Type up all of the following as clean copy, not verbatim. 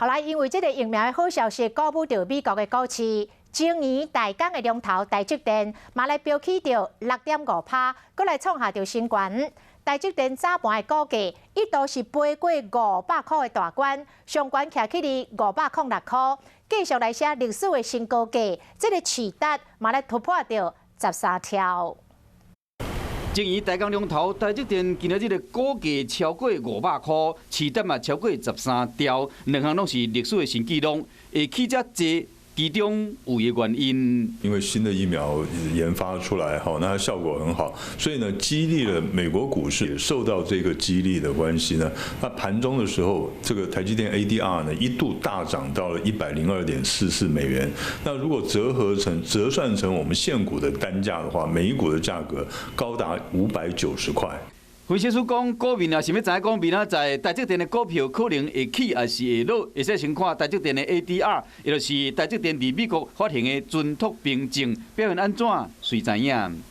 后来因为这个疫苗的好消息，鼓舞着美国的股市。前年大港的龙头台积电嘛来飙起着6.5%，搁来创下着新高。台积电早盘的股价一度是飞过500块的大关，上关徛起哩506块，继续来写历史的新高价。这个市值嘛来突破着13条。前年大港龙头台积电今仔日的股价超过500块，市值嘛超过13条，两项拢是历史的新纪录，会起遮济。 其中有一个原因，因为新的疫苗研发出来，好，那效果很好，所以呢，激励了美国股市，也受到这个激励的关系呢，那盘中的时候，这个台积电 ADR 呢一度大涨到了102.44美元。那如果折算成我们现股的单价的话，每一股的价格高达590块。 分析师讲，股民啊，想要知影讲明仔载台积电的股票可能会起还是会落，会使先看台积电的 ADR， 也就是台积电伫美国发行的准托凭证表现安怎，随知影。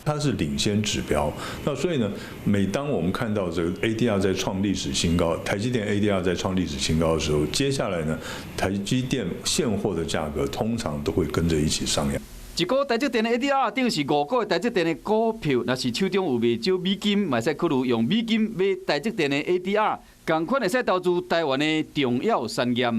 它是领先指标，那所以呢，每当我们看到这个 ADR 在创历史新高，台积电 ADR 在创历史新高的时候，接下来呢，台积电现货的价格通常都会跟着一起上扬。 一股台积电的 ADR 等于是5股台积电的股票，若是手中有未少美金，嘛使考虑用美金买台积电的 ADR，同款会使投资台湾的重要产业。